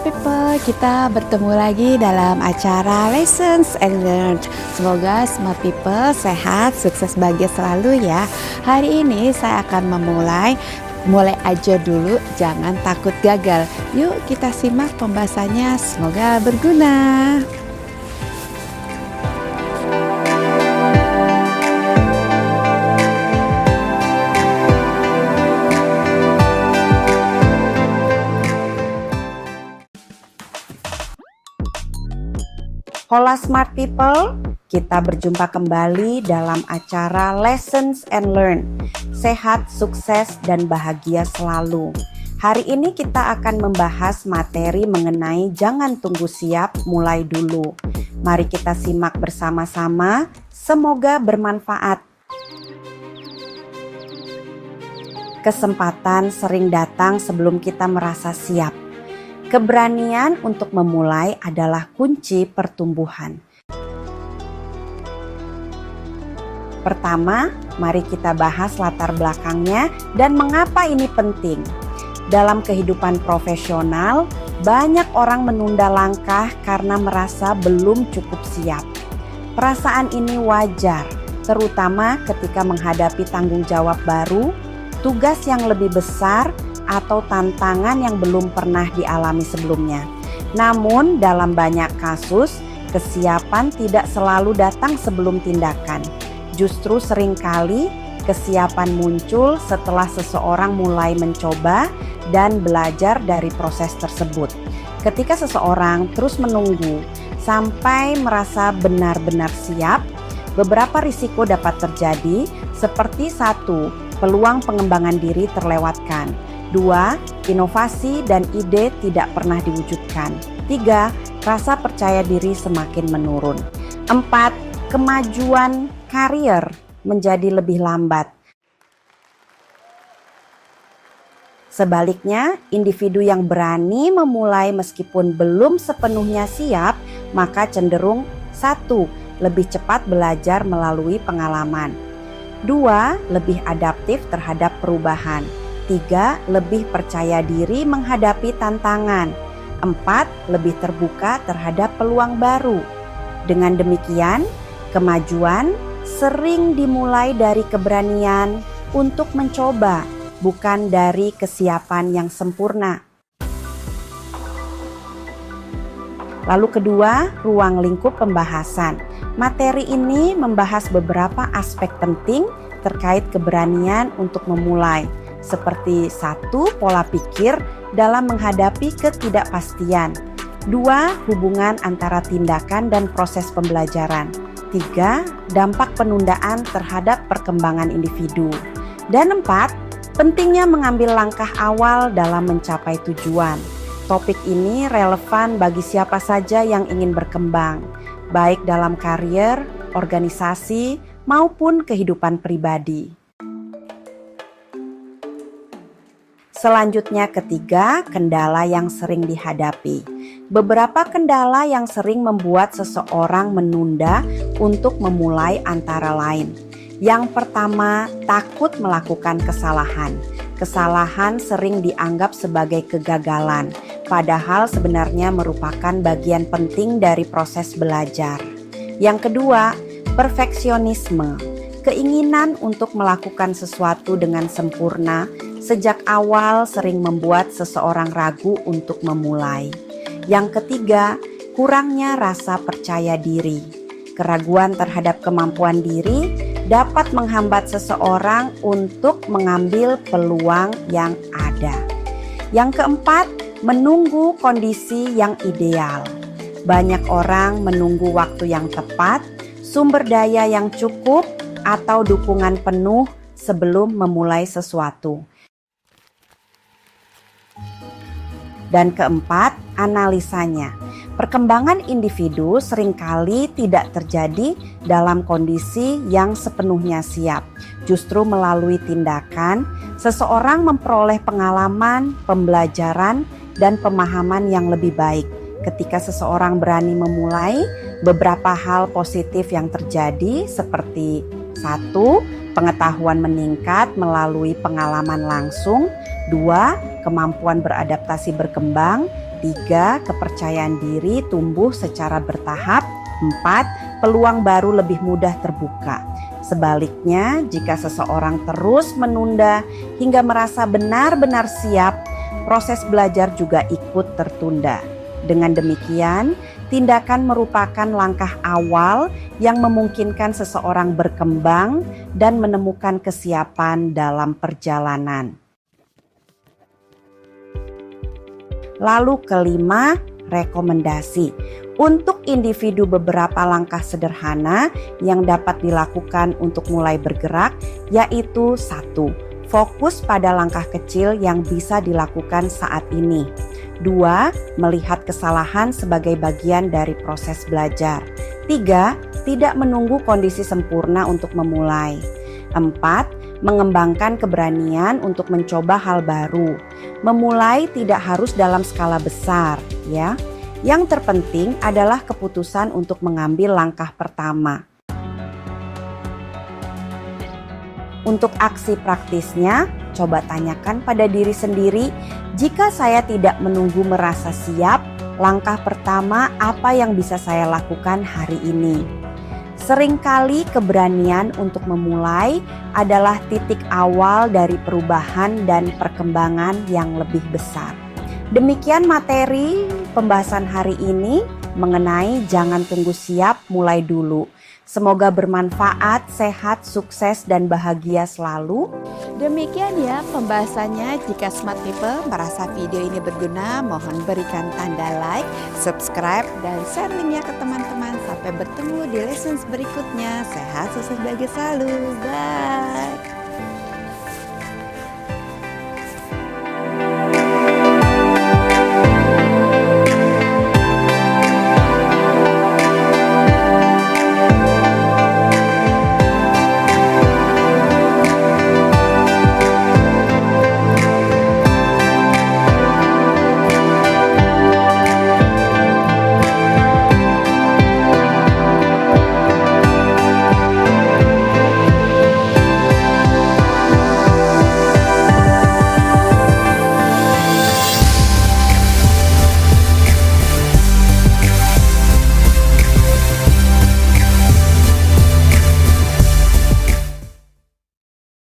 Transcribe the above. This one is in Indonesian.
People, kita bertemu lagi dalam acara Lessons and Learn. Semoga Smart People sehat, sukses, bahagia selalu ya. Hari ini saya akan mulai aja dulu, jangan takut gagal. Yuk kita simak pembahasannya, semoga berguna. Hola Smart People, kita berjumpa kembali dalam acara Lessons and Learn. Sehat, sukses, dan bahagia selalu. Hari ini kita akan membahas materi mengenai jangan tunggu siap, mulai dulu. Mari kita simak bersama-sama, semoga bermanfaat. Kesempatan sering datang sebelum kita merasa siap. Keberanian untuk memulai adalah kunci pertumbuhan. Pertama, mari kita bahas latar belakangnya dan mengapa ini penting. Dalam kehidupan profesional, banyak orang menunda langkah karena merasa belum cukup siap. Perasaan ini wajar, terutama ketika menghadapi tanggung jawab baru, tugas yang lebih besar, atau tantangan yang belum pernah dialami sebelumnya. Namun dalam banyak kasus, kesiapan tidak selalu datang sebelum tindakan. Justru seringkali kesiapan muncul setelah seseorang mulai mencoba dan belajar dari proses tersebut. Ketika seseorang terus menunggu sampai merasa benar-benar siap, beberapa risiko dapat terjadi seperti 1. Peluang pengembangan diri terlewatkan. 2. Inovasi dan ide tidak pernah diwujudkan. 3. Rasa percaya diri semakin menurun. 4. Kemajuan karier menjadi lebih lambat. Sebaliknya, individu yang berani memulai meskipun belum sepenuhnya siap, maka cenderung 1. Lebih cepat belajar melalui pengalaman. 2. Lebih adaptif terhadap perubahan. 3. Lebih percaya diri menghadapi tantangan. 4. Lebih terbuka terhadap peluang baru. Dengan demikian, kemajuan sering dimulai dari keberanian untuk mencoba, bukan dari kesiapan yang sempurna. Lalu kedua, ruang lingkup pembahasan. Materi ini membahas beberapa aspek penting terkait keberanian untuk memulai. Seperti 1. Pola pikir dalam menghadapi ketidakpastian. 2. Hubungan antara tindakan dan proses pembelajaran. 3. Dampak penundaan terhadap perkembangan individu. Dan 4. Pentingnya mengambil langkah awal dalam mencapai tujuan. Topik ini relevan bagi siapa saja yang ingin berkembang, baik dalam karier, organisasi, maupun kehidupan pribadi. Selanjutnya ketiga, kendala yang sering dihadapi. Beberapa kendala yang sering membuat seseorang menunda untuk memulai antara lain. Yang pertama, takut melakukan kesalahan. Kesalahan sering dianggap sebagai kegagalan, padahal sebenarnya merupakan bagian penting dari proses belajar. Yang kedua, perfeksionisme. Keinginan untuk melakukan sesuatu dengan sempurna sejak awal sering membuat seseorang ragu untuk memulai. Yang ketiga, kurangnya rasa percaya diri. Keraguan terhadap kemampuan diri dapat menghambat seseorang untuk mengambil peluang yang ada. Yang keempat, menunggu kondisi yang ideal. Banyak orang menunggu waktu yang tepat, sumber daya yang cukup, atau dukungan penuh sebelum memulai sesuatu. Dan keempat, analisanya. Perkembangan individu seringkali tidak terjadi dalam kondisi yang sepenuhnya siap. Justru melalui tindakan, seseorang memperoleh pengalaman, pembelajaran, dan pemahaman yang lebih baik. Ketika seseorang berani memulai, beberapa hal positif yang terjadi seperti 1. Pengetahuan meningkat melalui pengalaman langsung. 2. Kemampuan beradaptasi berkembang. 3. Kepercayaan diri tumbuh secara bertahap. 4. Peluang baru lebih mudah terbuka. Sebaliknya, jika seseorang terus menunda hingga merasa benar-benar siap, proses belajar juga ikut tertunda. Dengan demikian, tindakan merupakan langkah awal yang memungkinkan seseorang berkembang dan menemukan kesiapan dalam perjalanan. Lalu kelima, rekomendasi. Untuk individu, beberapa langkah sederhana yang dapat dilakukan untuk mulai bergerak, yaitu 1. Fokus pada langkah kecil yang bisa dilakukan saat ini. 2. Melihat kesalahan sebagai bagian dari proses belajar. 3. Tidak menunggu kondisi sempurna untuk memulai. 4. Mengembangkan keberanian untuk mencoba hal baru. Memulai tidak harus dalam skala besar, ya. Yang terpenting adalah keputusan untuk mengambil langkah pertama. Untuk aksi praktisnya, coba tanyakan pada diri sendiri, jika saya tidak menunggu merasa siap, langkah pertama apa yang bisa saya lakukan hari ini? Seringkali keberanian untuk memulai adalah titik awal dari perubahan dan perkembangan yang lebih besar. Demikian materi pembahasan hari ini mengenai jangan tunggu siap, mulai dulu. Semoga bermanfaat, sehat, sukses, dan bahagia selalu. Demikian ya pembahasannya. Jika Smart People merasa video ini berguna, mohon berikan tanda like, subscribe, dan share linknya ke teman-teman. Sampai bertemu di lessons berikutnya. Sehat, sukses, bahagia selalu. Bye.